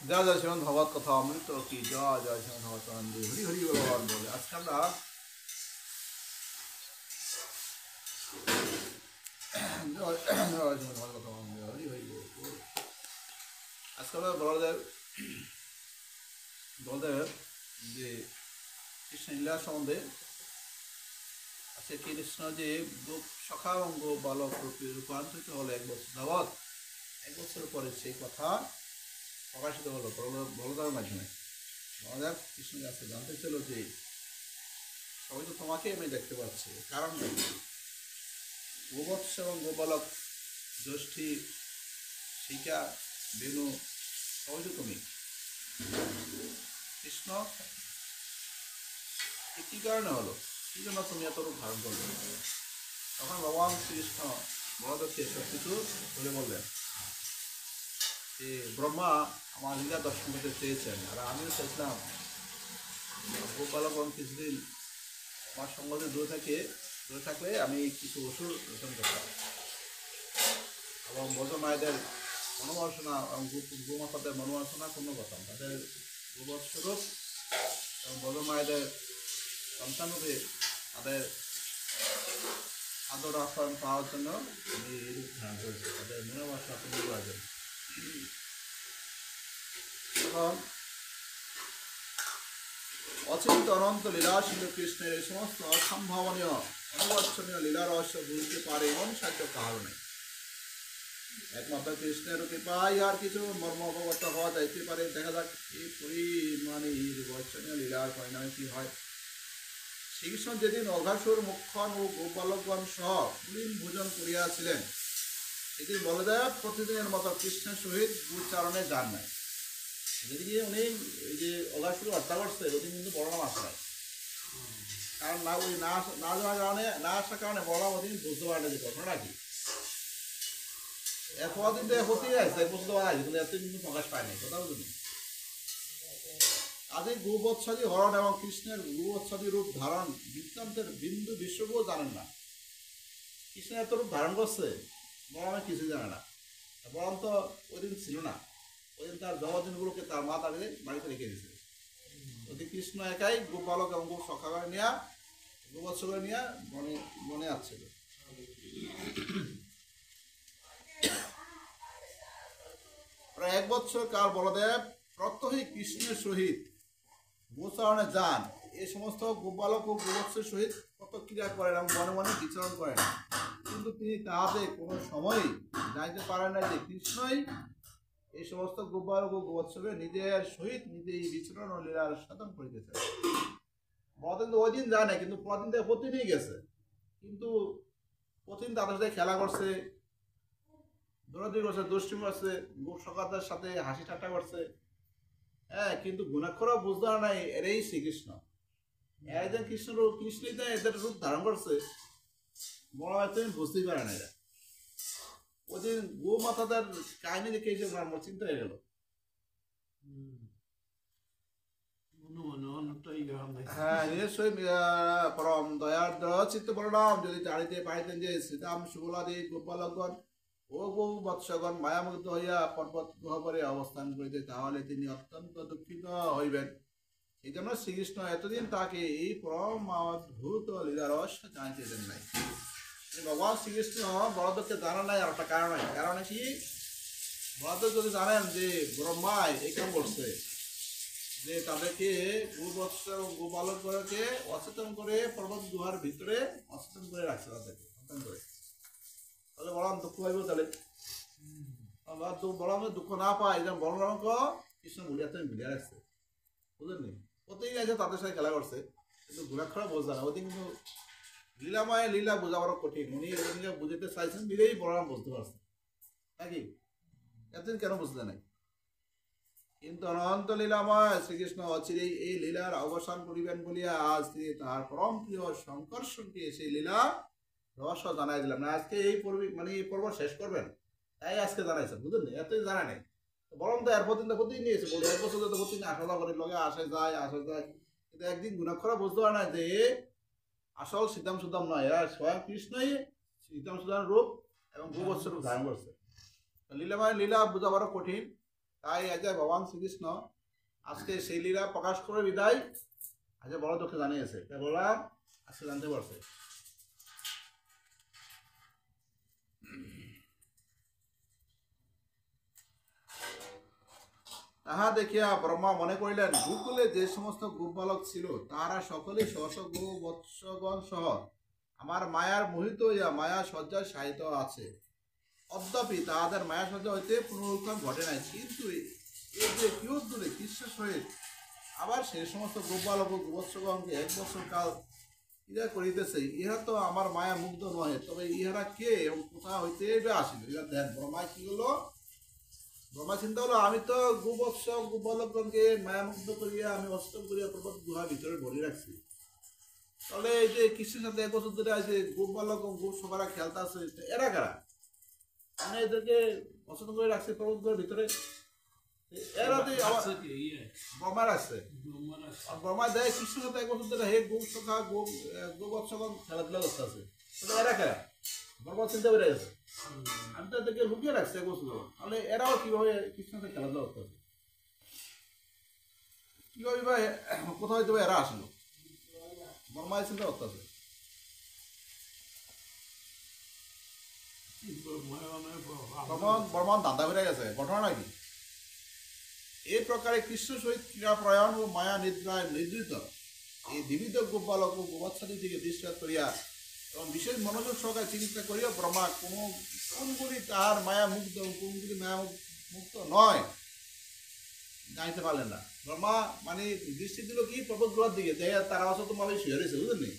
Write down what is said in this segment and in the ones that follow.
জয় জয় শ্রীমদ ভগবত কথা অমৃত কি জয় জয় শ্রীমদ ভগবতানন্দ হরি হরি ভগবান বলে আজকে আমরা জয় জয় শ্রীমদ ভগবত কথা হরি হরি বল। আজকে আমরা বলদেব যে কৃষ্ণ লীলা সম্বন্ধে আজকে কৃষ্ণ যে গোপ সখা এবং গোপ বালক রূপে রূপান্তরিত হলো 1 বছর যাবৎ, 1 বছর পরে সেই কথা প্রকাশিত হলো বলদেবের মাধ্যমে। বলদেব কৃষ্ণের কাছে জানতে ছিল যে সবাই তো তোমাকে আমি দেখতে পাচ্ছি, কারণ গোবৎস এবং গোপালক জ্যৈষ্ঠী শিকা বেনু সবাই তো তুমি কৃষ্ণ কী কারণে হলো, কী জন্য তুমি এত রূপ ধারণ করবে? তখন ভগবান শ্রীকৃষ্ণ বলদেবকে সব কিছু বলে বললেন যে ব্রহ্মা আমার লীলা দর্শন করতে চেয়েছেন, আর আমিও চাইছিলাম গোপালক এবং কিছুদিন আমার সঙ্গে দূরে থাকলে আমি কিছু ওষুধ রোপণ করতাম এবং ব্রজ মায়েদের মনোবাসনা এবং গোমাতাদের মনোবাসনা পূর্ণ করতাম, তাদের গোবৎস্বরূপ এবং ব্রজ মায়েদের সন্তানরূপে তাদের আদর আহ্বান পাওয়ার জন্য আমি এই রূপ ধারণ করেছি, তাদের মনোবাসনা পূর্ণ করার জন্য। তখন অচিন্ত অনন্ত লীলাশীল কৃষ্ণের এই সমস্ত অসম্ভাবনীয় অনবচ্ছনীয় লীলা রহস্য বুঝতে পারে এমন সাহায্য কাহারও নেই। একমাত্র কৃষ্ণের কৃপায় আর কিছু মর্ম অবগত হওয়া যাইতে পারে। দেখা যাক এই পরিমাণে রহস্যনীয় লীলার পরিণামে কি হয়। শ্রীকৃষ্ণ যেদিন অঘাসুর মুখ্যন ও গোপালকগণ সহ কুলীন ভোজন করিয়াছিলেন, সেদিন বলদেব প্রতিদিনের মতো কৃষ্ণের সহিত উচ্চারণে যান নাই। যেদিকে উনি এই যে অঘাসুর হত্যা করছে ওদিন কিন্তু বলরাম আসে নাই, কারণ না ওই না যাওয়ার কারণে, না আসার কারণে বলরাম ওদিন বুঝতে পারে না যে ঘটনাটা কি। এতদিন তো হতেই আসছে, বুঝতে পারা যায়, কিন্তু এত কিন্তু প্রকাশ পায় নাই, কথা বুঝুন। আজ এই গোবৎসাদী হরণ এবং কৃষ্ণের গোবৎসাদী রূপ ধারণ বৃত্তান্তের বিন্দু বিশ্বকেও জানেন না। কৃষ্ণের এত রূপ ধারণ করছে বলরামে কিছুই জানে না। বলরাম তো ওই দিন ছিল না, ওই দিন তার জমদিনগুলোকে তার মা তাকে বাড়িতে রেখে দিয়েছে। ওদিকে কৃষ্ণ একাই গোপালক এবং গোপ সখা করে নিয়ে গোবৎস করে নিয়ে বনে আসছিল। প্রায় 1 বছর কাল বলদেব প্রত্যহই কৃষ্ণের সহিত গোচারণে যান, এই সমস্ত গোপালক ও গোবৎসের সহিত কত ক্রিয়া করেন এবং মনে মনে বিচরণ করেন, কিন্তু তিনি তাহাতে কোনো সময়ই জানতে পারেন না যে কৃষ্ণই এই সমস্ত গোপালক ও গোবৎসকে নিজের সহিত নিজেই বিচরণ ও লীলার সাধন করিতেছেন। বলদিন তো ওই দিন যায় না, কিন্তু প্রতিদিন থেকে প্রতিদিনই গেছে, কিন্তু প্রতিদিন তাদের সাথে খেলা করছে, দৌড়াদৌড়ি করছে, দুষ্টিমি করছে, গোপ সখাদের সাথে হাসি ঠাট্টা করছে। হ্যাঁ, কিন্তু গুণাক্ষরও বুঝতে পারে নাই এরাই শ্রীকৃষ্ণ। একজন কৃষ্ণই তো এদের রূপ ধারণ করছে, বড় হয়তো বুঝতেই পারে না এরা। ওদিন গো মাতাদের কাহিনী দেখে এসে আমার চিন্তা হয়ে গেল। হ্যাঁ, নিশ্চয়ই পরম দয়ার্দ্র চিত্ত বলরাম যদি জানিতে পারিতেন যে শ্রীরাম সুবলাদি গোপালগণ ও গৌ বৎসগণ মায়ামুগ্ধ হইয়া পর্বত গহ্বরে অবস্থান করিতে, তাহলে তিনি অত্যন্ত দুঃখিত হইবেন। এই জন্য শ্রীকৃষ্ণ এতদিন তাকে এই পরম অদ্ভুত লীলা রহস্য জানিতে দেন নাই। ভগবান শ্রীকৃষ্ণ বলদেবকে জানা নাই আর একটা কারণ কি, বলদেব যদি জানেন যে ব্রহ্মায় এই কাম করছে, যে তাদেরকে গোবৎস এবং গোপালককে অচেতন করে পর্বত গুহার ভিতরে অচেতন করে রাখছে, তাদেরকে সচেতন করে, তাহলে বলরাম দুঃখ পাইব। তাহলে বলরামের দুঃখ না পায়, যেমন বলরামকে কৃষ্ণ ভুলিয়া রাখছে, বুঝলেন নি? প্রতিদিন আছে তাদের সাথে খেলা করছে, কিন্তু ঘোরাক্ষরা বোঝা না। ওদিন কিন্তু লীলাময় লীলা বোঝা বড় কঠিন। উনি ওদিনকে বুঝতে চাইছেন দিলেই বলরাম বুঝতে পারছে নাকি, এতদিন কেন বুঝতে নাই? কিন্তু অনন্ত লীলাময় শ্রীকৃষ্ণ অচিরেই এই লীলার অবসান করিবেন বলিয়া আজ তিনি তাহার পরম প্রিয় শঙ্কর্ষণকে সেই লীলা রহস্য জানাই দিলাম না। আজকে এই পর্ব শেষ করবেন, তাই আজকে জানাইছেন, বুঝলেন? এতদিন জানা নেই। বরং তো এরপর দিন প্রতিদিন নিয়েছে, বলে 1 বছর তো প্রতিদিন আসা করে লগে আসে যায়, কিন্তু একদিন গুণাক্ষরা বুঝতে পারে না যে আসল সীতাম সুদাম নয়, এরা স্বয়ং কৃষ্ণই সীতাম সুদাম রূপ এবং গোবৎস রূপ ধারণ করছে। লীলাময় লীলা বোঝা বড় কঠিন। তাই আজ ভগবান শ্রীকৃষ্ণ আজকে সেই লীলা প্রকাশ করে বিদায় আজ বড় দুঃখে জানিয়েছে, তাই বললাম আজকে জানতে পারছে। তাহা দেখিয়া ব্রহ্মা মনে করিলেন, গোকুলে যে সমস্ত গোপবালক ছিল তাহারা সকলেই সহস গো বৎসগণ সহ আমার মায়ার মোহিত হইয়া মায়া সজ্জায় সাহিত্য আছে। অদ্যাপি তাহাদের মায়া সজ্জা হইতে পুনরুত্থান ঘটে নাই। কিন্তু এই যে কিয়ৎ দূরে কৃষ্ণের সহিত আবার সেই সমস্ত গোপবালক ও গোবৎসগণকে 1 বৎসর কাল ইহা করিতেছে, ইহা তো আমার মায়া মুগ্ধ নহে, তবে ইহারা কে এবং কোথা হইতে আসিল? ইহা দেন ব্রহ্মা কি হলো, ব্রহ্মা চিন্তা হলো আমি তো গোবৎস গোপালকগণকে মায়ামুগ্ধ করিয়া আমি অষ্টম করিয়া পর্বত গুহার ভিতরে ভরে রাখছি। তাহলে এই যে কৃষ্ণের সাথে 1 বছর ধরে আছে গোপালক ও গোপ সবারা খেলতে আছে, এরা কারা? মানে এদেরকে অচেতন করে রাখছে পর্বত গুহার ভিতরে। এরা তো ব্রহ্মা রাখছে, ব্রহ্মা দেয় কৃষ্ণের সাথে 1 বছর ধরে হে গোপ সখা গোবৎসগণ খেলাধুলা করতে আছে। তাহলে এরা কারা? ব্রহ্মা চিন্তা করে গেছে আমি তো এদেরকে লুকিয়ে রাখছি 1 বছর, তাহলে এরাও কিভাবে কৃষ্ণের সাথে খেলাধুলা করতে আছে? কিভাবে বা কোথাও হয়তো এরা আসলো? ব্রহ্মা চিন্তা করতে আছে। ব্রহ্মা দান্দা বেড়ে গেছে, ঘটনা নাকি? এই প্রকারে কৃষ্ণ সহিত ক্রীড়াপ্রয়ণ ও মায়া নিদ্রায় নিদ্রিত এই বিবিধ গোপালক ও গোবৎসাদি থেকে দৃষ্টাত করিয়া এবং বিশেষ মনোযোগ সহকারে চিকিৎসা করিয়া ব্রহ্মা কোনগুলি তাহার মায়া মুগ্ধ কোনগুলি মায়া মুক্ত নয় জানিতে পারলেন না। ব্রহ্মা মানে দৃষ্টি দিল কি পর্বত গুহার দিকে, যে তারা অসচেতন ভাবে শুয়ে রয়েছে, বুঝলেন নি?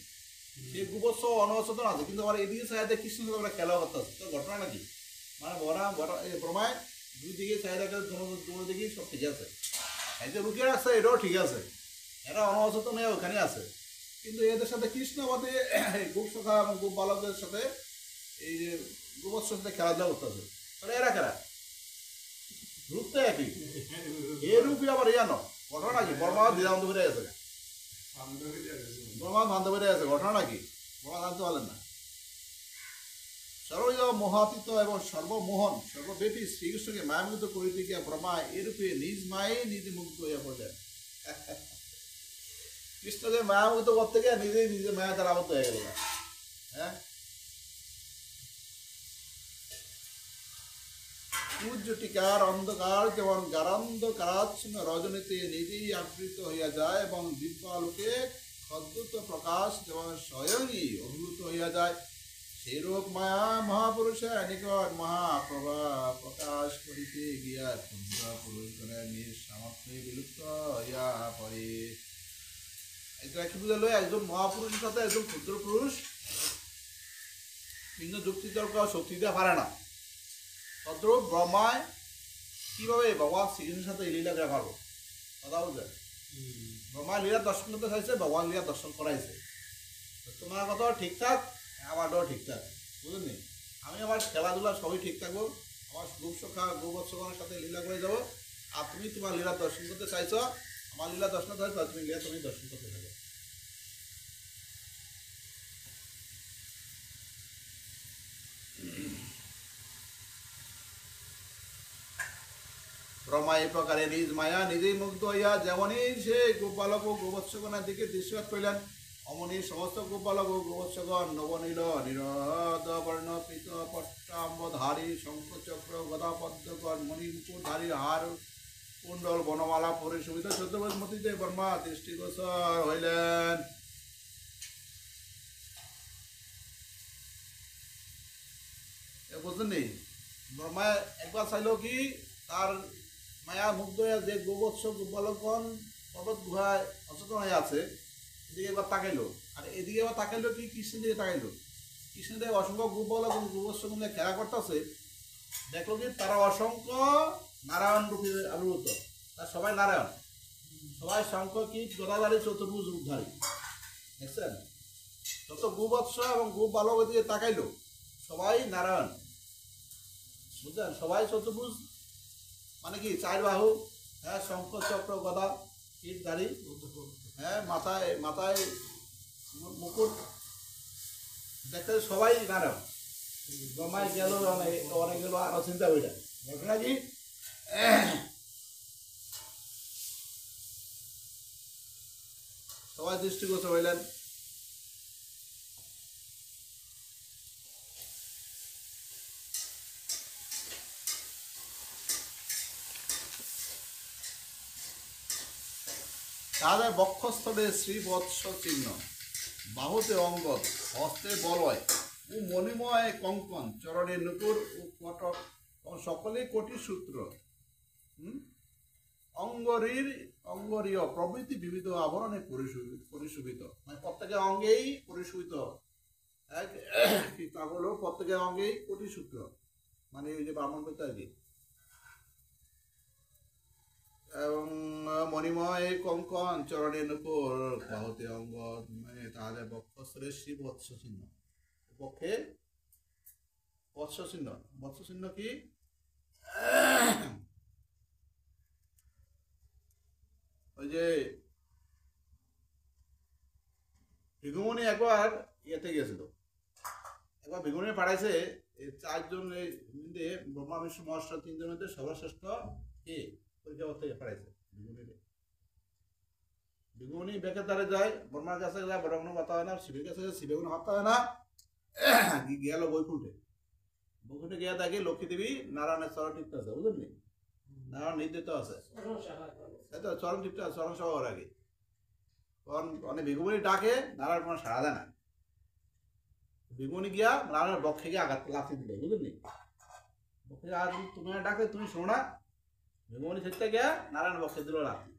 সে গোবৎস অনসচেতন আছে, কিন্তু আবার এদিকে চাহিদা কৃষ্ণ সাথে আমরা খেলা করতে আছে, তো ঘটনা নাকি? মানে ব্রহ্মায় দুই দিকে চাহিদা দুটো দিকেই সব ঠিক আছে। এই যে লুকিয়ে রাখছে এটাও ঠিক আছে, এরা অনসচেতন হয়ে ওখানে আছে, কিন্তু এদের সাথে কৃষ্ণ আমাদের গোপ সখা এবং গোপ বালকদের সাথে এই যে গোবৎসের সাথে খেলাধুলা করতে আছে। তাহলে এরা কারা? রূপ তো একই, এ রূপই আবার ইয়া নয়, ঘটনা নাকি? ব্রহ্মা দ্বিধান্ত বেড়ে গেছে, ব্রহ্মা ধান্ত বেড়ে গেছে, ঘটনা নাকি? ব্রহ্মা জানতে পারলেন না। সর্বজ মহাতীত এবং সর্বমোহন সর্বব্যাপী শ্রীকৃষ্ণকে মায়ামুগ্ধ করিতে গিয়া ব্রহ্মা এরূপে নিজ মায়ে নিজে মুগ্ধ হইয়া পড়লেন। কৃষ্ণকে মায়ামুগ্ধ করতে গিয়ে নিজেই নিজের মায়া দ্বারা আবদ্ধ হয়ে গেল। হ্যাঁ, উজ্জ্বটিকার অন্ধকার যেমন গারান্ধকারাচ্ছন্ন রজনীতে নিজেই আবৃত হইয়া যায় এবং দিব্যালোকে অদ্ভুত প্রকাশ যেমন স্বয়ংই অভিভূত হইয়া যায়, সেইরূপ মায়া মহাপুরুষের নিকট মহাপ্রভা প্রকাশ করিতে গিয়া ক্ষুদ্র পুরুষগণের নিজ সামর্থ্যে বিলুপ্ত হইয়া পড়ে। এটা কি বুঝালো? একজন মহাপুরুষের সাথে একজন ক্ষুদ্র পুরুষ ভিন্ন যুক্তি তর্ক শক্তি দিতে পারে না। তদ্রূপ ব্রহ্মায় কিভাবে ভগবান শ্রীকৃষ্ণের সাথে এই লীলা করে পারবো? কথা বুঝলেন? ব্রহ্মা লীলা দর্শন করতে চাইছে, ভগবান লীলা দর্শন করাইছে। তোমার কথাও ঠিকঠাক, আমারটাও ঠিকঠাক, বুঝলেন? আমি আমার খেলাধুলা সবই ঠিক থাকবো, আমার গোপ সখা গোবৎসগণের সাথে লীলা করে যাবো, আর তুমি তোমার লীলা দর্শন করতে চাইছো, আমার লীলা দর্শন করতে চাইছো, তুমি লীলা তুমি দর্শন করতে থাকো। ব্রহ্মা এই প্রকারে নিজ মায়া নিজেই মুগ্ধ হইয়া যেমনই সে গোপালক ও গোবৎসগণের দিকে দৃষ্টিপাত করিলেন, অমনি সমস্ত গোপালক ও গোবৎসগণ নবনীল নিরদ বর্ণ পীত পট্টাম্বধারী শঙ্খচক্র গদা পদ্মগণ মণিমুকুটধারী হার কুণ্ডল বনমালা পরিশোভিত চতুর্মতিতে ব্রহ্মা দৃষ্টিগোচর হইলেন। বুঝলেন নি? ব্রহ্মা একবার চাইল কি তার মায়া মুগ্ধ হয়ে যে গোবৎস গোপালকগণ পর্বত গুহায় অচেতন হয়ে আছে, এদিকে একবার তাকাইলো, আর এদিকে আবার তাকাইলো কি কৃষ্ণের দিকে তাকাইলো। কৃষ্ণের দিকে অসংখ্য গোপালক এবং গোবৎস মিলে খেলা করতেছে, দেখলো কি তারা অসংখ্য নারায়ণ রূপে আবির্ভূত, তার সবাই নারায়ণ, সবাই শঙ্খ কীট গদাধারী চতুর্ভুজ রূপধারী। দেখছেন? যত গোবৎস এবং গোপালক এদিকে তাকাইলো সবাই নারায়ণ, বুঝলেন? সবাই চতুর্ভুজ মানে কি 4 বাহু, হ্যাঁ, শঙ্খ চক্র গদা কীটধারী, হ্যাঁ, মাথায় মাথায় মুকুট, দেখতে সবাই নারায়ণ। ব্রহ্মায় গেল অনেক গেল আরো চিন্তা ওইটা ঘটনা কি দৃষ্টিগোচর হইলেন। তাদের বক্ষস্থলে শ্রীবৎস চিহ্ন, বাহুতে অঙ্গদ, হস্তে বলয় ও মণিময় কঙ্কন, চরণে নুপুর ও কটক সকলেই কোটি সূত্র, অঙ্গরীয় প্রভৃতি বিবিধ আভরণে পরিশোভিত, মানে প্রত্যেকের অঙ্গেই পরিশোভিত, তা হলো প্রত্যেকের অঙ্গেই কোটি সূত্র, মানে ওই যে ব্রাহ্মণ পেতে আর কি। এবং মণিময় কঙ্কন, চরণে নুপুর, বাহুতে অঙ্গ, মানে তাদের বক্ষস্থলে শ্রীবৎস চিহ্ন, পক্ষে বৎস চিহ্ন। বৎস চিহ্ন কি? ওই যে ভিগুমণি একবার ইয়েতে গিয়েছিল, একবার ভিগুমণি পাঠাইছে চারজন ব্রহ্মা বিষ্ণু মহেশ্বর তিনজনের মধ্যে সর্বশ্রেষ্ঠ কে পরীক্ষা থেকে পাঠাইছে। ভিগুমণি বেকের দ্বারে যায়, ব্রহ্মার কাছে যায়, বড় কোনো কথা হয় না, শিবের কাছে যায়, শিবে কোনো হত্যা হয় না, গেল বৈকুণ্ঠে। বৈকুণ্ঠে গিয়ে দেখে লক্ষ্মী দেবী নারায়ণের চরণ টিপতে আছে, বুঝলেন? নারায়ণ নির্দিত আছে, তাই তো, চরণ টিপতে আছে, চরণ সহ আগে। তখন অনেক ভিগুমণি ডাকে, নারায়ণ কোনো সাড়া দেয় না। ভিগুমণি গিয়া নারায়ণের বক্ষে গিয়ে আঘাত লাথি দিল, বুঝলেন? বক্ষে আঘাত তুমি ডাকে, তুমি শোনো না, ভিগুমণি সেটা গিয়া নারায়ণ বক্ষে দিল লাথি।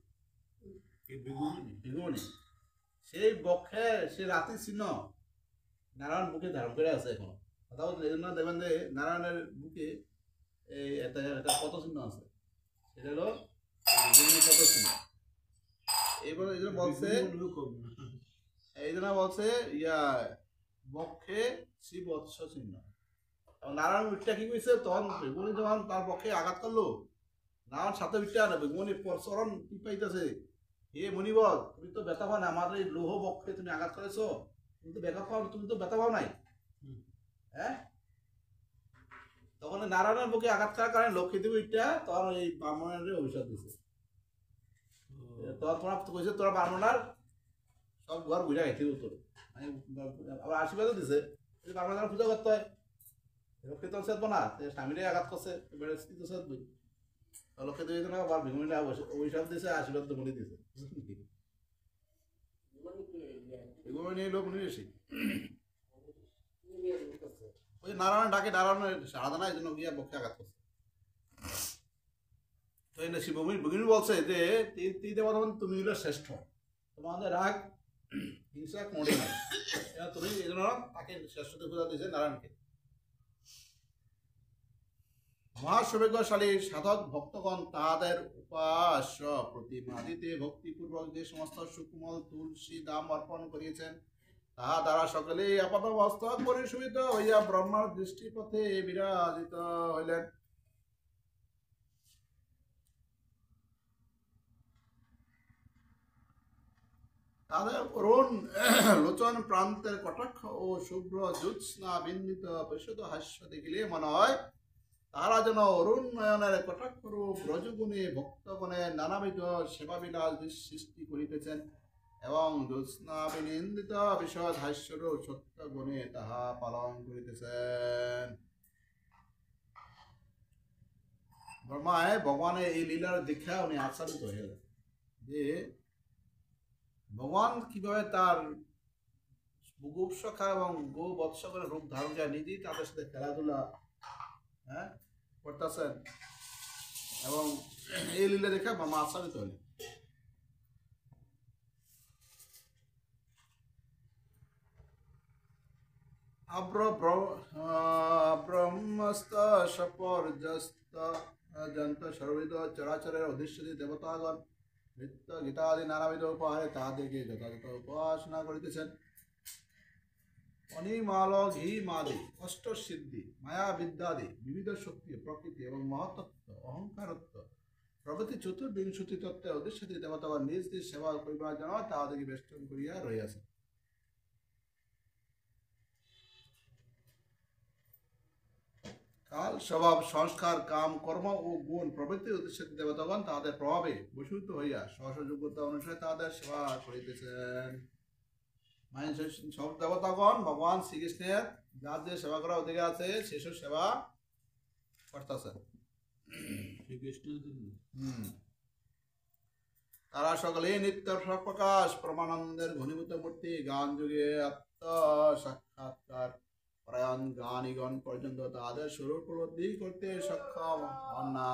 ভিগুমণি সেই বক্ষে সে রাতি চিহ্ন নারায়ণ বুকে ধারণ করে আছে এখন। কথা বলতে এই জন্য দেখবেন যে নারায়ণের বুকে এই একটা কত চিহ্ন আছে, সেটা হলো কত চিহ্ন। এইবার এই জন্য বলছে ইয়া বক্ষে শ্রীবৎস চিহ্ন। নারায়ণ উঠটা কি করেছে, তখন বেগুনি যখন তার পক্ষে আঘাত করলো, নারায়ণ সাথে উঠটা না বেগুনি চরণ টিপাইতেছে, হে মণিবর, তুমি তো ব্যথা পাও না, আমার এই লৌহ বক্ষে তুমি আঘাত করেছো, তুমি তো ব্যথা পাও, তুমি তো ব্যথা পাও নাই। হ্যাঁ, তখন নারায়ণের বুকে আঘাত করার কারণে লক্ষ্মী দেবী উঠটা তখন এই ব্রাহ্মণের অভিশাপ দিছে। তখন তোরা কইছে তোরা ব্রাহ্মণার সব ঘর বুঝা গেছে তোর, আবার আশীর্বাদও দিছে, ব্রাহ্মণের পূজা করতে হয়। লক্ষ্মী তো সেদবো না, স্বামীরে আঘাত করছে, তো সেদবই। লক্ষ্মী দেবী আবার ভিগুমণি অভিশাপ দিছে, আশীর্বাদ তো মনে দিছে। ভিগুমণি লোক নিয়েছি ওই নারায়ণ ডাকে, নারায়ণের সাড়া দেয় না, এই জন্য গিয়া বক্ষে আঘাত করছে। তো এই ভিগুমণি বলছে যে তিন দেবতা তুমি হলো শ্রেষ্ঠ, তোমাদের রাগ হিংসা কোনোটাই নাই, তুমি এই জন্য তাকে শ্রেষ্ঠতে পূজা দিয়েছে নারায়ণকে। মহাসৌভাগ্যশালী সাধক ভক্তগণ তাহাদের উপাস্য প্রতিমা দিতে ভক্তিপূর্বক যে সমস্ত সুকুমল তুলসী দাম অর্পণ করিয়েছেন, তাহা দ্বারা সকলেই আপাত মস্তক পরিশোভিত হইয়া ব্রহ্মার দৃষ্টিপথে বিরাজিত হইলেন। তাদের অরুণ লোচন প্রান্তের কটাক্ষ ও শুভ্র জ্যোৎস্না বিন্দিত বিশুদ্ধ হাস্য দেখিলে মনে হয় তারা যেন অরুণ নয়নের কটাক্ষরূপ রজগুণে ভক্তগণে নানাবিধ সেবাবিলাস সৃষ্টি করিতেছেন এবং জ্যোৎস্না বিনিন্দিত বিষদ হাস্যরূপ সত্য গুণে তাহা পালন করিতেছেন। ব্রহ্মায় ভগবানের এই লীলার দীক্ষা উনি আচ্ছাদিত হয়ে গেলেন যে ভগবান কিভাবে তার গোপসখা এবং গো বৎসকের রূপ ধারণ করে নিজেই তাদের সাথে খেলাধুলা করতেছেন, এবং এই লীলা দেখে ব্রহ্মা আচ্ছাদিত হলেন। ব্রহ্মস্ত সপর্যস্ত যন্ত্র সর্ববিধ চরাচরের অধিষ্ঠিত দেবতাগণ নৃত্য গীতাদি নানাবিধ উপহারে তাহাদেরকে যথাযথ উপাসনা করিতেছেন। অনিমাল ঘি মাদি অষ্ট সিদ্ধি মায়া বিদ্যাদি বিবিধ শক্তি প্রকৃতি এবং মহতত্ত্ব অহংকারত্ব প্রভৃতি চতুর্বিংশতি তত্ত্বে অধিষ্ঠিত দেবতাগণ নিজ নিজ সেবা করিবার জন্য তাহাদেরকে বেষ্টন করিয়া রহিয়াছে। কাল স্বভাব সংস্কার কাম কর্ম ও গুণ প্রভৃতির উদ্দেশ্যে দেবতাগণ তাদের প্রভাবে বশীভূত হইয়া সহযোগ্যতা অনুসারে তাদের সেবা করিতেছেন। মানে সব দেবতাগণ ভগবান শ্রীকৃষ্ণের যার যে সেবা করার অধিকার আছে সেসব সেবা করতেছেন। তারা সকলেই নিত্য প্রকাশ প্রমানন্দের ঘনীভূত মূর্তি গান যুগে আত্ম সাক্ষাৎকার পরায়ণ জ্ঞানীগণ পর্যন্ত তাদের স্বরূপ উপলব্ধি করতে সক্ষম হন না।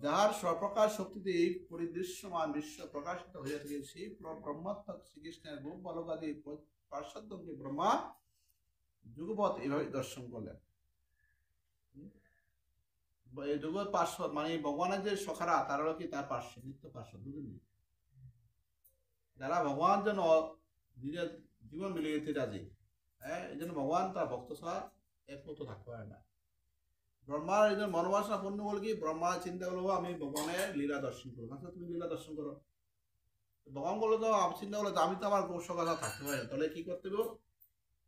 যাহার স্বপ্রকাশ শক্তিতে পরিদৃশ্যমান বিশ্ব প্রকাশিত হইয়া থাকে সেই ব্রহ্মাত্মক শ্রীকৃষ্ণের রূপ বালকাদি পার্শ্বদ্যকে ব্রহ্মা যুগপথ এইভাবে দর্শন করলেন। এই যুগের পার্শ্বদ মানে ভগবানের যে সখারা তারা কি তার পার্শ্ব নিত্য পার্শ্বদ বুঝলেন, যারা ভগবান যেন নিজের জীবন মিলিয়ে যেতে রাজি। হ্যাঁ, এই জন্য ভগবান তার ভক্ত ছাড়া একমত থাকতে পারে না। ব্রহ্মার এই জন্য মনোবাসনা পূর্ণ বলে কি ব্রহ্মা চিন্তা করবো আমি ভগবানের লীলা দর্শন করবো। আচ্ছা তুমি লীলা দর্শন করো, ভগবান বললো তো চিন্তা করলো আমি তো আমার গোপ সখা থাকতে পারি না, তাহলে কি করতে হবে?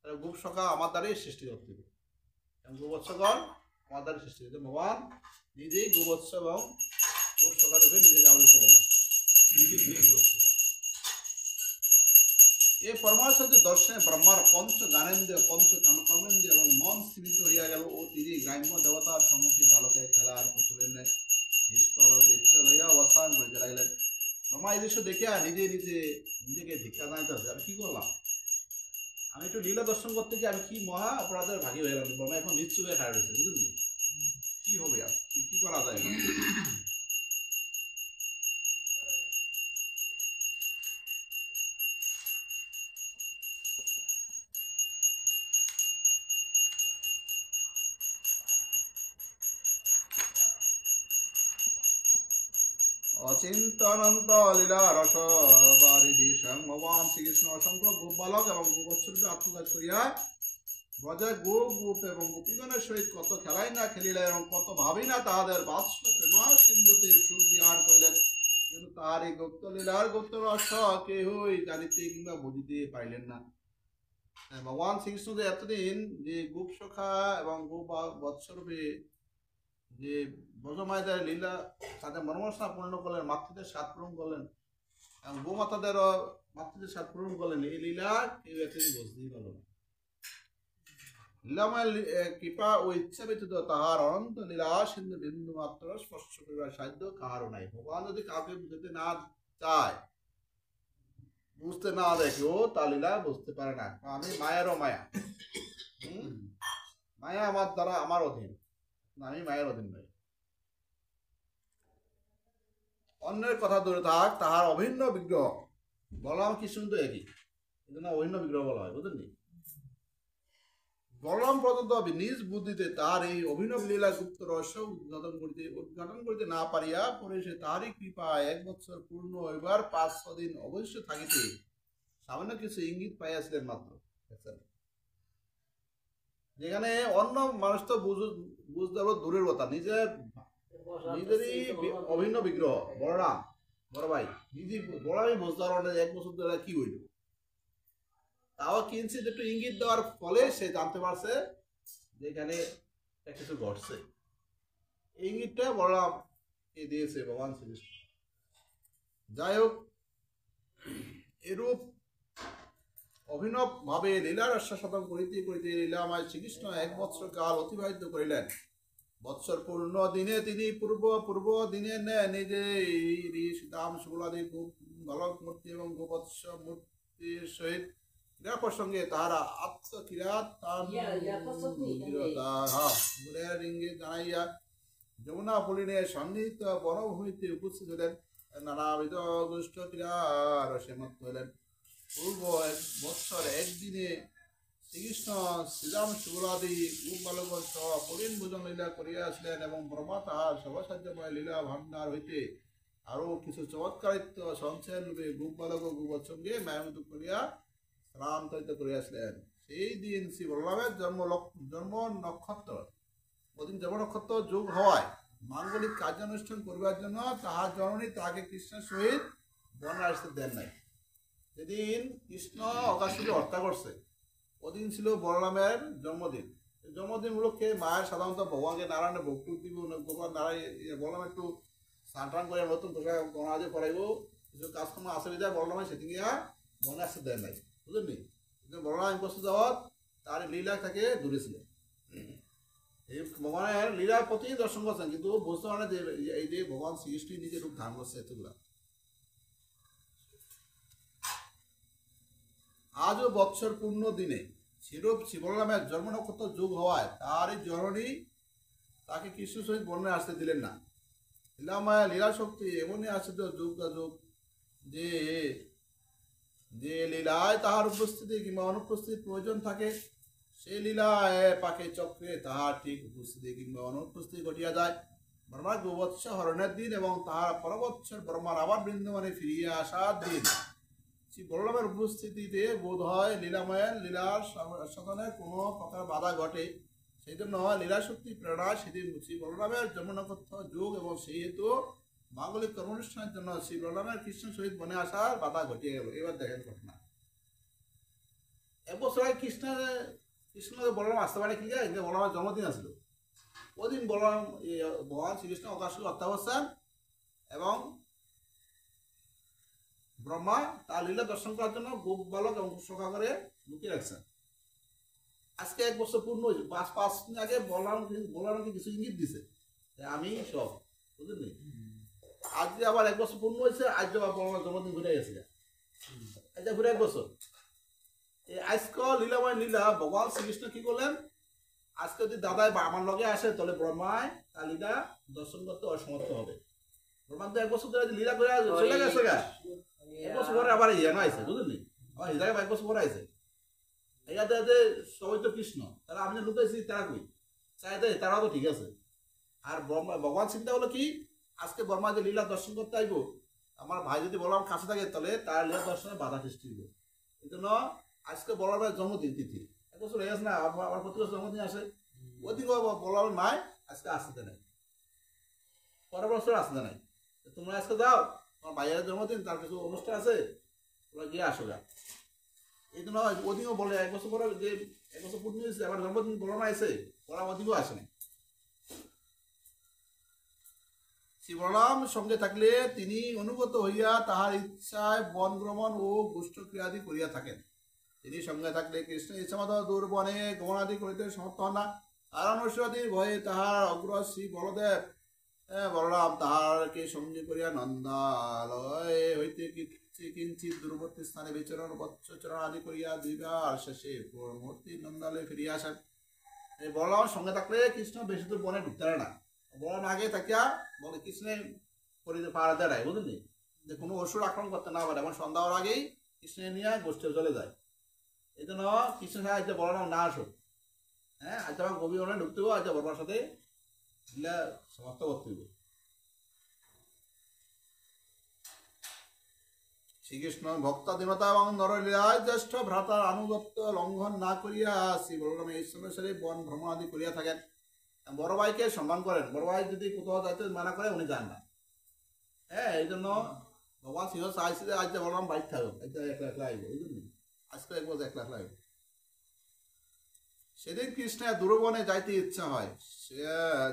তাহলে গোপ সখা আমার দ্বারাই সৃষ্টি করতে হবে। গোবৎসগণ আমার দ্বারা সৃষ্টি করতে ভগবান নিজেই গোবৎস এবং গোপ সখা রূপে নিজেকে আবির্ভূত করলেন। এই পরমার্থ দর্শনে ব্রহ্মার পঞ্চ জ্ঞানেন্দ্রিয় পঞ্চ কর্মেন্দ্রিয় এবং মন স্থিমিত হইয়া গেল ও তিনি গ্রাম্য দেবতার সম্মুখে বালকে খেলার পুতুলেন লইয়া অবস্থান করিতে লাগিলেন। ব্রহ্মা এই দৃশ্য দেখিয়া নিজে নিজেকে ধিক্কার জানাইতে হবে, আমি কি করলাম? আমি একটু লীলা দর্শন করতে গিয়ে আমি কি মহা অপরাধের ভাগী হয়ে গেলাম। ব্রহ্মা এখন নিশ্চয় হয়ে খারাপ হয়েছে, বুঝলি কি হবে আর কি করা যায়? অচিন্তনন্ত লীলা রস বারিধি স্বয়ং ভগবান শ্রীকৃষ্ণ অসংখ্য গোপ বালক এবং গোবৎসরূপে আত্মদাস করিয়া ব্রজে গোপ এবং গোপীগণের সহিত কত খেলাই না খেলিলেন এবং কত ভাবি না তাহাদের বাৎস প্রেমা সিন্ধুতে সুখ বিহার করিলেন। কিন্তু তাহার এই গুপ্ত লীলার গুপ্ত রস কেহই জানিতে কিংবা বুঝিতে পাইলেন না। ভগবান শ্রীকৃষ্ণ যে এতদিন যে গোপ সখা এবং গোপ বৎসরূপে যে ব্রজমায়দের লীলা তাদের মনোবাসনা পূর্ণ করলেন, মাতৃদের স্বাদ পূরণ করলেন এবং গোমাতাদেরও মাতৃদের স্বাদ পূরণ করলেন, এই লীলা কেউ এতদিন বুঝতেই পারল না। লীলাময় কৃপা ও ইচ্ছা ব্যতীত তাহার অনন্ত লীলা সিন্ধু বিন্দু মাত্র স্পর্শ করিবার সাধ্য কাহারও নাই। ভগবান যদি কাউকে বুঝতে না চায়, বুঝতে না দেখে ও তা লীলা বুঝতে পারে না। আমি মায়েরও মায়া, মায়া আমার দ্বারা আমার অধীন, আমি মায়ের অধীন নই। অন্যের কথা দূরে থাক, তাহার অভিন্ন বিগ্রহ বলরাম কৃষ্ণ তো একই, এই জন্য অভিন্ন বিগ্রহ বলা হয়, বুঝলেন? বলরাম পর্যন্ত নিজ বুদ্ধিতে তার এই অভিনব লীলা গুপ্ত রহস্য উদ্ঘাটন করিতে না পারিয়া পরে সে তাহারই কৃপা 1 বৎসর পূর্ণ হইবার 5-6 দিন অবশ্য থাকিতে সামান্য কিছু ইঙ্গিত পাইয়াছিলেন মাত্র। যেখানে অন্য মানুষ তো বুঝতে পারবো দূরের কথা, নিজেরই অভিন্ন বিগ্রহ বলরাম বড় ভাই নিজে বড়াই বুঝতে পারো না 1 বছর ধরে কি হইল, তাও কিঞ্চিত একটু ইঙ্গিত দেওয়ার ফলে সে জানতে পারছে যে এখানে কিছু ঘটছে। ইঙ্গিতটা বলরাম কে দিয়েছে ভগবান শ্রীকৃষ্ণ। যাই হোক, এরূপ অভিনব ভাবে লীলার আস্বাদন করিতে করিতে লীলাময় শ্রীকৃষ্ণ 1 বৎসর কাল অতিবাহিত করিলেন। বৎসর পূর্ণ দিনে তিনি পূর্ব দিনে নিজে দাম শুক্লাদি বালক মূর্তি এবং গোবৎস মূর্তির সহিত ক্রীড়া প্রসঙ্গে তাহারা আত্মক্রিয়াত ইঙ্গিত জানাইয়া যমুনা পলিনে সন্নিহিত বনভূমিতে উপস্থিত হইলেন। নানাবিধ দুষ্ট ক্রিয়ার সেমত হইলেন। পূর্ব 1 বৎসর একদিনে শ্রীকৃষ্ণ শ্রীরাম শুক্লাদি গোপ বালক সহ পলিন ভোজন লীলা করিয়া আসলেন এবং ব্রহ্মা তাহার সর্বসাহায্যময় লীলা ভাণ্ডার হইতে আরো কিছু চমৎকারিত্ব সঞ্চয় রূপে গোপ বালক ও গোবৎসঙ্গে মায়ামুত করিয়া স্থানান্তরিত করিয়াছিলেন। সেই দিন শ্রী বলরামের জন্ম নক্ষত্র ওদিন জন্ম নক্ষত্র যোগ হওয়ায় মাঙ্গলিক কার্যানুষ্ঠান করিবার জন্য তাহার জননী তাহাকে কৃষ্ণের সহিত বনে আসতে দেন নাই। সেদিন কৃষ্ণ অগাসুরকে হত্যা করছে, ওদিন ছিল বলরামের জন্মদিন। জন্মদিন উপলক্ষে মায়ের সাধারণত ভগবানকে নারায়ণের ভোগ দিব, ভগবান নারায়ণ বলরাম একটু স্নান টান করে নতুন পোশাক গহনা দিয়ে পরাইব, কিছু কাজকর্ম আছে বিদায় বলরামে সেদিন গিয়া মনে আসতে দেন নাই, বুঝলেন? বলরাম উপস্থিত যাওয়াত তার লীলা থেকে দূরে ছিলেন। এই ভগবানের লীলার প্রতি দর্শন করছেন, কিন্তু বুঝতে পারে যে এই যে ভগবান শ্রীকৃষ্ণ নিজের রূপ ধারণ করছে এতগুলা। আজও বৎসর পূর্ণ দিনে বলরামের জন্ম নক্ষত্র যুগ হওয়ায় তারই জননী তাকে কৃষ্ণ সহিত বর্ণে আসতে দিলেন না। লীলামায়া লীলা শক্তি এমনই আছে তো যুগ যুগ যে যে লীলায় তাহার উপস্থিতি কিংবা অনুপস্থিতি প্রয়োজন থাকে, সেই লীলায় পাকে চক্রে তাহার ঠিক উপস্থিতি কিংবা অনুপস্থিতি ঘটিয়া যায়। ব্রহ্মার গোবৎস হরণের দিন এবং তাহার পরবৎসর ব্রহ্মার আবার বৃন্দাবনে ফিরিয়ে আসার দিন শ্রী বলরামের উপস্থিতিতে বোধ হয় লীলাময়ের লীলার সাধনের কোনো প্রকার বাধা ঘটে। সেই জন্য লীলাশক্তি প্রেরণা সেদিন শ্রী বলরামের জন্ম নক্ষত্র যুগ এবং সেই হেতু মাঙ্গলিক কর্মানুষ্ঠানের জন্য শ্রী বলরামের কৃষ্ণ সহিত বনে আসার বাধা ঘটিয়ে গেল। এবার দেখেন ঘটনা। এক বছর আগে কৃষ্ণকে বলরাম আসতে পারে কি যায়, বলরামের জন্মদিন আসছিল। ওদিন বলরাম ভগবান শ্রীকৃষ্ণ অকাশুর অত্যাবস্থান এবং ব্রহ্মা তার লীলা দর্শন করার জন্য গোপ বালক এবং সখা করে লুকিয়ে রাখছেন। আজকে এক বছর পূর্ণ হয়েছে, 5 দিন আগে বলরামকে কিছু ইঙ্গিত দিছে আমি সব, বুঝলেন? আজকে আবার এক বছর পূর্ণ হয়েছে, আজ আবার বলরামের জন্মদিন ঘুরে গেছে, আজ ঘুরে 1 বছর। এই আজকে লীলাময় লীলা ভগবান শ্রীকৃষ্ণ কি করলেন, আজকে যদি দাদাই বা আমার লগে আসে তাহলে ব্রহ্মায় তার লীলা দর্শন করতে অসমর্থ হবে। ব্রহ্মা তো 1 বছর ধরে লীলা করে চলে গেছে, 1 বছর পরে আবার ইয়ে আইসে, বুঝলেন? আমার হৃদয় 1 বছর পরে আইসে। এটাতে সবাই তো কৃষ্ণ, তারা আমি লুকাইছি তারা কই চাইতে তারাও তো ঠিক আছে। আর ভগবান চিন্তা হলো কি, আজকে ব্রহ্মা যে লীলা দর্শন করতে আইব, আমার ভাই যদি বলরাম কাছে থাকে তাহলে তার লীলা দর্শনে বাধা সৃষ্টি হবে। এই জন্য আজকে বলরামের জন্মদিন তিথি 1 বছর হয়ে গেছে না, আমার প্রতি বছর জন্মদিন আসে, ওদিকে বলরামের মায় আজকে আসতে নাই, পরের বছর আসতে নাই। তোমরা আজকে যাও, তোমার ভাইয়ের জন্মদিন, তার কিছু অনুষ্ঠান আছে, তোমরা গিয়ে আসো গা। এই জন্য ওদিকেও বলে 1 বছর পরে যে 1 বছর পূর্ণ হয়েছে আবার জন্মদিন বলরাম আইসে, বলরাম ওদিকেও আসেনি। শ্রী বলরাম সঙ্গে থাকলে তিনি অনুগত হইয়া তাহার ইচ্ছায় বন ভ্রমণ ও গোষ্ঠক্রিয়াদি করিয়া থাকেন। তিনি সঙ্গে থাকলে কৃষ্ণ ইচ্ছামত দূর বনে গমনাদি করিতে সমর্থ হন না, কারণ ঐশ্বরাদির ভয়ে তাহার অগ্র শ্রী বলদেব বলরাম তাহারকে সঙ্গে করিয়া নন্দালয় হইতে কিঞ্চিত দূরবর্তী স্থানে বিচরণ বৎসচরণ আদি করিয়া দিবার শেষে মূর্তি নন্দালয়ে ফিরিয়া আসেন। এই বলরাম সঙ্গে থাকলে কৃষ্ণ বেশি দূর বনে ঢুকতে পারে না। বলরাম আগে থাকিয়া বলে কৃষ্ণে পরিতে পাড়া দেয়, বুঝলি? যে কোনো অসুর আক্রমণ করতে না পারে, এখন সন্ধ্যা হওয়ার আগেই কৃষ্ণে নিয়ে গোষ্ঠী চলে যায়। এই জন্য কৃষ্ণ আজ বলরাম না আসুক, হ্যাঁ, আজ আমার গভীর বনে ঢুকতে হবে, আজ বলরামের সাথে সমাপ্ত করতে হবে। শ্রীকৃষ্ণ ভক্তাধীনতা এবং নরলীলায় জ্যেষ্ঠ ভ্রাতার আনুগত্য লঙ্ঘন না করিয়া শ্রী বলরাম এই সময় বন ভ্রমণ আদি করিয়া থাকেন। বড় ভাইকে সম্মান করেন, বড় ভাই যদি কোথাও যাইতে মানা করে উনি যান না। হ্যাঁ, এই জন্য ভগবান সিংহ চাইছে যে আজ বলরাম বাইক থাকবে, আজ একলা একলা আইব, বুঝলি? আজকে 1 বছর একলা একলা আইব। সেদিন কৃষ্ণের দুর্বনে যাইতে ইচ্ছা হয়,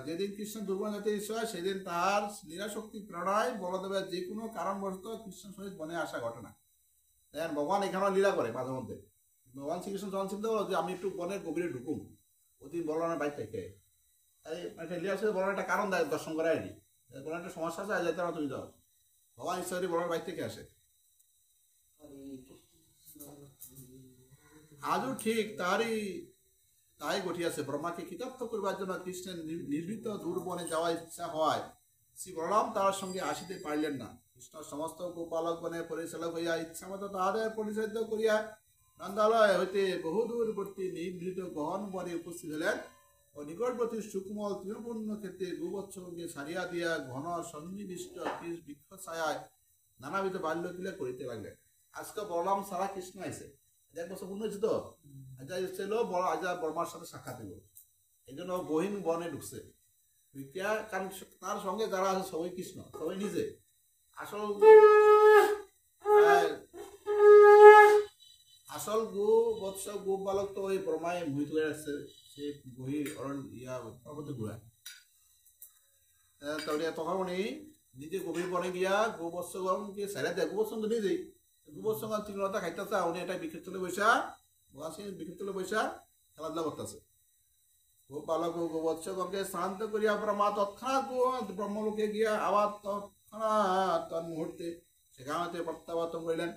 যেদিন কৃষ্ণ দুর্বনে যাইতে ইচ্ছা হয় সেদিন তাহার লীলাশক্তি প্রেরণায় বলদেবের যে কোনো কারণবশত কৃষ্ণ সহিত বনে আসা ঘটনা। দেখেন ভগবান এখানেও লীলা করে মাঝে মধ্যে। ভগবান শ্রীকৃষ্ণ যখন চিন্তা করলো যে আমি একটু বনের গভীরে ঢুকুম, ওদিন বলরামের বাইক থেকে এই লীলা সাথে বলার একটা কারণ দেয়, দর্শন করায় নি, কোনো একটা সমস্যা আছে যাইতে পারো তুমি যাও। ভগবান ইচ্ছা করি বলার বাইক থেকে আসে। আজও ঠিক তাই ঘটিয়াছে। ব্রহ্মাকে কৃতার্থ করবার জন্য কৃষ্ণের নির্ভীত দূরবনে যাওয়ার ইচ্ছা হওয়ায় শ্রী বলরাম তার সঙ্গে আসিতে পারিলেন না। কৃষ্ণ সমস্ত গোপালক বনে পরিচালক হইয়া ইচ্ছা মতো তাহাদের পরিচালিত করিয়া নন্দালয় হইতে বহুদূরবর্তী নিভৃত গহন বনে উপস্থিত হলেন ও নিকটবর্তী সুকুমল তৃণপূর্ণ ক্ষেত্রে গোবৎসকে ছাড়িয়া দিয়া ঘন সন্নিবিষ্ট বৃক্ষ ছায়ায় নানাবিধ বাল্যলীলা করিতে লাগলেন। আজকে বলরাম সারা কৃষ্ণ আইসে, 1 বছর পূর্ণ হয়েছে তো, আজ ছিল বড়, আজ বর্মার সাথে সাক্ষাৎ দিল। এই জন্য গহীন বনে ঢুকছে, কারণ তার সঙ্গে যারা আছে সবাই কৃষ্ণ, সবাই নিজে। আসল আসল গো বৎস গো বালক তো ওই ব্রহ্মায় মোহিত হয়ে আসছে সে গভীর অরণ্য পর্বতে ঘুরা তাহলে তখন উনি নিজে গভীর বনে গিয়া গোবৎসকে ছেড়ে দেয় গোবৎস তো নিজেই গোবৎস তৃণলতা খাইতেছে উনি এটা বিক্ষেপ তুলে বৈশা বিক্ষেপ তুলে বৈশা খেলাধুলা করতেছে গো বালক গোবৎসকে শান্ত করিয়া ব্রহ্মা তৎক্ষণাৎ ব্রহ্মলোকে গিয়া আবার তৎক্ষণাৎ তন্মুহূর্তে সেখানে প্রত্যাবর্তন করিলেন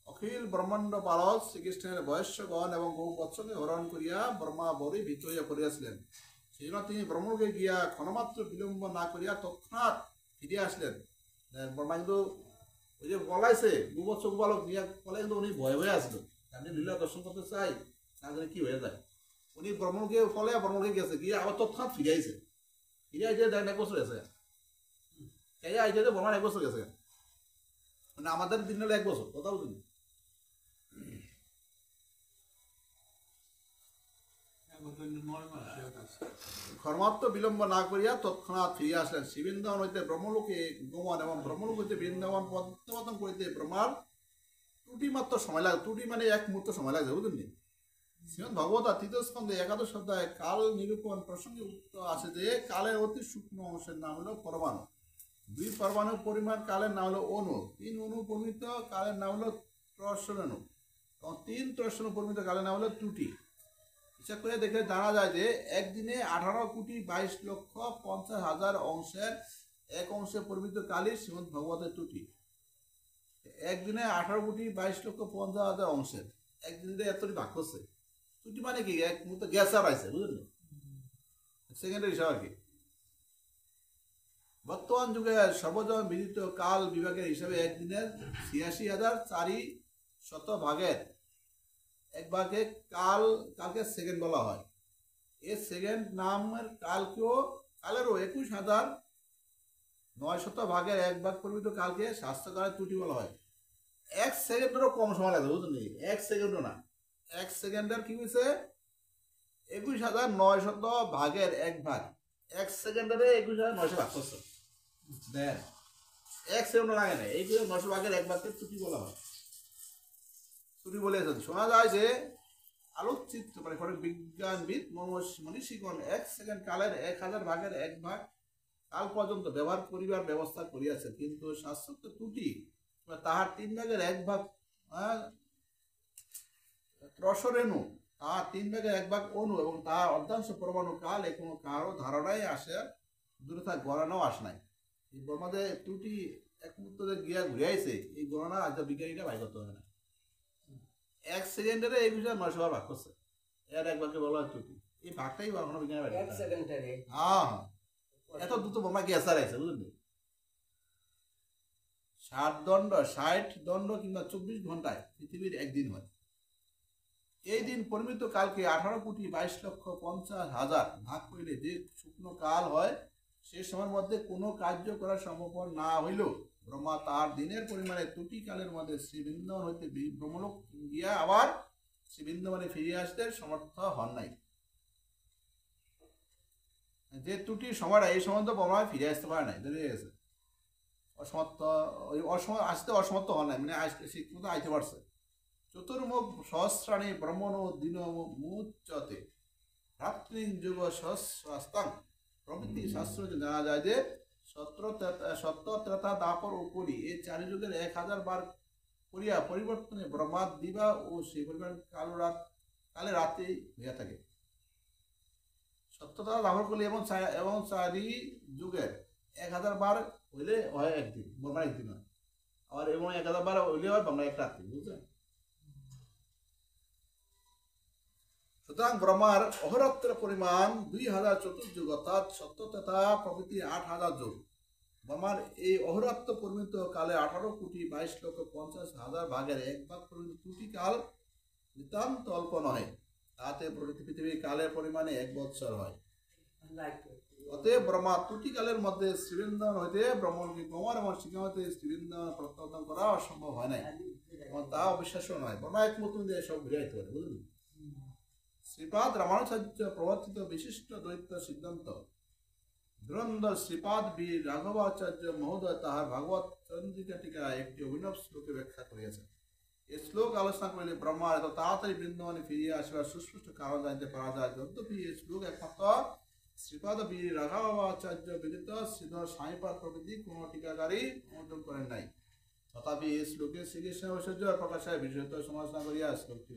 অখিল ব্রহ্মাণ্ড পালক শ্রীকৃষ্ণের বয়স্যগণ এবং গৌবৎসকে হরণ করিয়া ব্রহ্মা বড়ই ভীত হইয়া পড়িয়াছিলেন সেই জন্য তিনি ব্রহ্মলোকে গিয়া ক্ষণমাত্র বিলম্ব না করিয়া তৎক্ষণাৎ ফিরিয়া আসলেন ব্রহ্মা কিন্তু ওই যে বলাইছে গৌবৎস গোপালক নিয়ে বলে কিন্তু উনি ভয়ে ভয়ে আসলো আমি লীলা দর্শন করতে চাই না জানি কি হয়ে যায় উনি ব্রহ্মলোকে ফলে ব্রহ্মলোকে গেছে গিয়ে আবার তৎক্ষণাৎ ফিরে আইছে ফিরে আইতে দেখেন 1 বছর গেছে এই আইতে ব্রহ্মার 1 বছর গেছে মানে আমাদের দিন হলো 1 বছর কথা বুঝলি ক্ষণমাত্র বিলম্ব না করিয়া তৎক্ষণাৎ ফিরিয়া আসলেন শ্রীবৃন্দাবন হইতে ব্রহ্মলোকে গমন এবং ব্রহ্মলোক হইতে বৃন্দাবন প্রত্যাবর্তন করিতে ব্রহ্মার ত্রুটি মাত্র সময় লাগে ত্রুটি মানে 1 মুহূর্ত সময় লাগে বুঝলেন শ্রীমদ ভগবতা তৃতীয় স্কন্ধে 11 অধ্যায়ে কাল নিরূপণ প্রসঙ্গে উক্ত আছে যে কালের অতি সূক্ষ্ম অংশের নাম হলো পরমাণু 2 পরমাণু পরিমাণ কালের নাম হলো অণু 3 অণু পরিমিত কালের নাম হলো ত্রস্যণু এবং 3 ত্রস্যণু পরিমিত কালের নাম হলো ত্রুটি হিসাব করে দেখলে জানা যায় যে একদিনে 18,22,50,000 অংশের 1 অংশে পরিমিত কালই শ্রীমদ ভগবতের ত্রুটি একদিনে 18,22,50,000 অংশের একদিনে এতটি ভাগ করছে ত্রুটি মানে কি এক মুহূর্তে গ্যাস আর আছে বুঝলেন সেকেন্ডের হিসাব আর কি বর্তমান যুগে সর্বজন বিদিত কাল বিভাগের হিসাবে একদিনের 86,400 ভাগের 1 ভাগে কালকে সেকেন্ড বলা হয় এই সেকেন্ড নামের কালেরও 21,900 ভাগের 1 ভাগ পরিমিত কালকে শাস্ত্রকালের ত্রুটি বলা হয় 1 সেকেন্ডেরও কম সময় লাগে বুঝলেন 1 সেকেন্ডও না 1 সেকেন্ডের কি হয়েছে 21,900 ভাগের 1 ভাগ 1 সেকেন্ডারে 21,900 ভাগ করছে দেন 1 সেকেন্ড লাগে না 21,900 ভাগের 1 ভাগকে ত্রুটি বলা হয় ত্রুটি বলে শোনা যায় যে আলোকচিত্র মানে বিজ্ঞানবিদ মনীষীগণ 1 সেকেন্ড কালের 1,000 ভাগের 1 ভাগ কাল পর্যন্ত ব্যবহার করিবার ব্যবস্থা করিয়াছে কিন্তু শাস্ত্র ত্রুটি তাহার 3 ভাগের 1 ভাগ ত্রস্যরেণু তাহার 3 ভাগের 1 ভাগ অণু এবং তাহার অর্ধাংশ পরমাণু কাল এ কোনো কারো ধারণায় আসে দূরে থাক গণনাও আস নাই এই ব্রহ্মাদের ত্রুটি এক মুহূর্তে গিয়া ঘুরে আইছে এই গণনা আজ বিজ্ঞানীরা ভাই করতে হবে না 1 সেকেন্ডের 21,900 ভাগ করছে এর 1 ভাগকে বলা হয় ত্রুটি এই ভাগটাই কোনো বিজ্ঞানী ভাই 1 সেকেন্ডে হ্যাঁ এত দ্রুত ব্রহ্মা গ্যাস আর আইছে বুঝলেন 60 দণ্ড কিংবা 24 ঘন্টায় পৃথিবীর একদিন হয় এই দিন পরিমিত কালকে 18,22,50,000 ভাগ করিলে যে শুকনো কাল হয় সে সময়ের মধ্যে কোনো কার্য করা সম্ভব না হইলেও ব্রহ্মা তাহার দিনের পরিমাণে ত্রুটি কালের মধ্যে শ্রীবৃন্দাবন হইতে ব্রহ্মলোক গিয়া আবার শ্রীবৃন্দাবনে ফিরিয়ে আসতে সমর্থ হন নাই যে ত্রুটির সময়টা এই সময় তো ব্রহ্মা ফিরে আসতে পারে নাই ধরে গেছে অসমর্থ আসতে অসমর্থ হন নাই মানে ঠিক মতো আইতে পারছে চতুর্মুখ সহস্রাণী ব্রহ্মণ দিন মুচ্যতে রাত্রিযুগ সহস্রাস্তাং প্রভৃতি শাস্ত্র জানা যায় যে সত্য ত্রেতা দাপর ও কলি এই 4 যুগের 1,000 বার করিয়া পরিবর্তনে ব্রহ্মাদ দিবা ও সেই পরিমাণ কালে রাতে হইয়া থাকে সত্যতা দাপর কলি এবং 4 যুগের 1,000 বার হইলে হয় একদিন ব্রহ্মার একদিন হয় আর এবং 1,000 বার হইলে হয় ব্রহ্মার এক রাত্রি বুঝলেন সুতরাং ব্রহ্মার অহরাত্রের পরিমাণ 2,000 চতুর্যুগ অর্থাৎ সত্য তথা প্রভৃতি 8,000 যুগ ব্রহ্মার এই অহরাত্র পরিমিত কালে 18,22,50,000 ভাগের 1 ভাগ পরিমিত ত্রুটি কাল নিতান্ত অল্প নয় তাতে পৃথিবীর কালের পরিমাণে 1 বৎসর হয় অতএব ব্রহ্মা ত্রুটি কালের মধ্যে শ্রীবৃন্দাবন হইতে ব্রহ্মকে গমন এবং সেখান হইতে শ্রীবৃন্দাবন প্রত্যাবর্তন করা অসম্ভব হয় নাই এবং তা অবিশ্বাস্য নয় ব্রহ্মা এক মতন দিয়ে সব ঘুরে আইতে পারে বুঝলি শ্রীপাদ রামানুজাচার্য প্রবর্তিত বিশিষ্ট দ্বৈত সিদ্ধান্ত ধুরন্ধর শ্রীপাদ বীর রাঘবাচার্য মহোদয় তাহার ভাগবত চন্দ্রিকা টিকা একটি অভিনব শ্লোকে ব্যাখ্যা করিয়াছেন এই শ্লোক আলোচনা করলে ব্রহ্মার এত তাড়াতাড়ি বৃন্দাবনে ফিরিয়ে আসবার সুস্পষ্ট কারণ জানতে পারা যায়। যদ্যপি এই শ্লোক একমাত্র শ্রীপাদ বীর রাঘবাচার্য বিদিত শ্রীধর স্বামীপাদ প্রভৃতি কোনো টিকাকারী অনুমোদন করেন নাই। তথাপি এই শ্লোকে শ্রীকৃষ্ণের ঐশ্বর্য প্রকাশের বিশেষত সমালোচনা করিয়া শ্লোকটি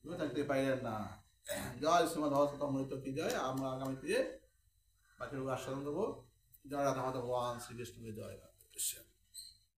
দূরে থাকতে পাইলেন না। জয় শ্রীমদ ভগবত কি জয়। আমরা আগামীতে বাকি আস্বাদন দেবো। জয় রাধা মাধব ভগবান শ্রীকৃষ্ণকে জয়।